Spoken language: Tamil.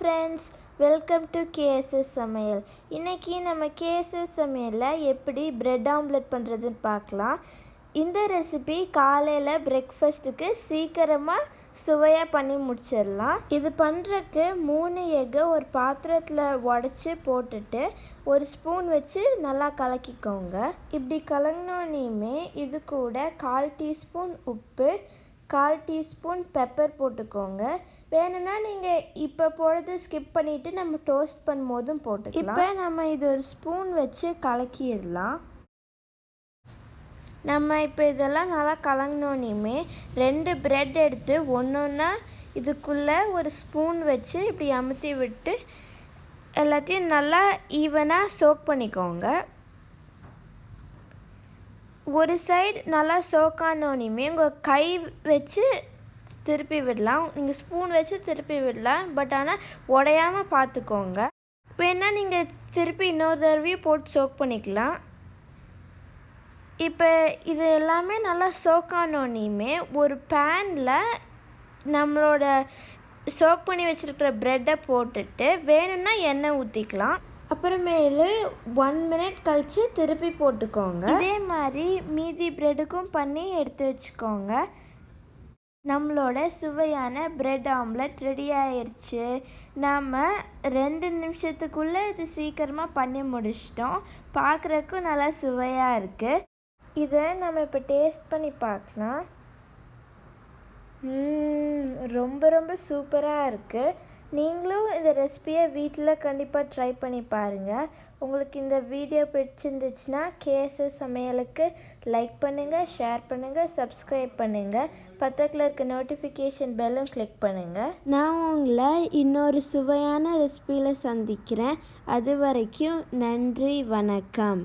ஃப்ரெண்ட்ஸ், வெல்கம் டு கேஎஸ்எஸ் சமையல். இன்றைக்கி நம்ம கேஎஸ்எஸ் சமையலில் எப்படி பிரெட் ஆம்லெட் பண்ணுறதுன்னு பார்க்கலாம். இந்த ரெசிபி காலையில் பிரேக்ஃபாஸ்ட்டுக்கு சீக்கிரமாக சுவையாக பண்ணி முடிச்சிடலாம். இது பண்ணுறதுக்கு 3 எக்கை ஒரு பாத்திரத்தில் உடச்சி போட்டுட்டு ஒரு ஸ்பூன் வச்சு நல்லா கலக்கிக்கோங்க. இப்படி கலங்கினோனையுமே இது கூட 1/4 டீஸ்பூன் உப்பு, 1/4 டீஸ்பூன் பெப்பர் போட்டுக்கோங்க. வேணும்னா நீங்கள் இப்போ போடுறது ஸ்கிப் பண்ணிவிட்டு நம்ம டோஸ்ட் பண்ணும்போதும் போட்டுக்கலாம். இப்போ நம்ம இது ஒரு ஸ்பூன் வச்சு கலக்கிடலாம். நம்ம இப்போ இதெல்லாம் நல்லா கலங்கினோனையுமே 2 பிரெட் எடுத்து ஒன்றா இதுக்குள்ளே ஒரு ஸ்பூன் வச்சு இப்படி அமுத்தி விட்டு எல்லாத்தையும் நல்லா ஈவனாக சோக் பண்ணிக்கோங்க. ஒரு சைடு நல்லா சோக்கானோனையுமே உங்கள் கை வச்சு திருப்பி விடலாம். நீங்கள் ஸ்பூன் வச்சு திருப்பி விடலாம், பட் ஆனால் உடையாமல் பார்த்துக்கோங்க. வேணால் நீங்கள் திருப்பி இன்னொரு தடவையும் போட்டு சோக் பண்ணிக்கலாம். இப்போ இது எல்லாமே நல்லா சோக்கானோனையுமே ஒரு பேனில் நம்மளோட சோக் பண்ணி வச்சுருக்கிற ப்ரெட்டை போட்டுட்டு வேணும்னா எண்ணெய் ஊற்றிக்கலாம். அப்புறமேலு 1 மினிட் கழித்து திருப்பி போட்டுக்கோங்க. இதே மாதிரி மீதி ப்ரெட்டுக்கும் பண்ணி எடுத்து வச்சுக்கோங்க. நம்மளோட சுவையான பிரெட் ஆம்லெட் ரெடி ஆயிடுச்சு. நாம் 2 நிமிஷத்துக்குள்ளே இது சீக்கிரமாக பண்ணி முடிச்சிட்டோம். பார்க்குறதுக்கும் நல்லா சுவையாக இருக்குது. இதை நம்ம இப்போ டேஸ்ட் பண்ணி பார்க்கலாம். ரொம்ப ரொம்ப சூப்பராக இருக்குது. நீங்களும் இந்த ரெசிபியை வீட்டில் கண்டிப்பாக ட்ரை பண்ணி பாருங்கள். உங்களுக்கு இந்த வீடியோ பிடிச்சிருந்துச்சுன்னா கேஎஸ்எஸ் சமையலுக்கு லைக் பண்ணுங்கள், ஷேர் பண்ணுங்கள், சப்ஸ்கிரைப் பண்ணுங்கள். பக்கத்தில் இருக்க நோட்டிஃபிகேஷன் பெல்லும் கிளிக் பண்ணுங்கள். நான் உங்களை இன்னொரு சுவையான ரெசிபியில் சந்திக்கிறேன். அது வரைக்கும் நன்றி, வணக்கம்.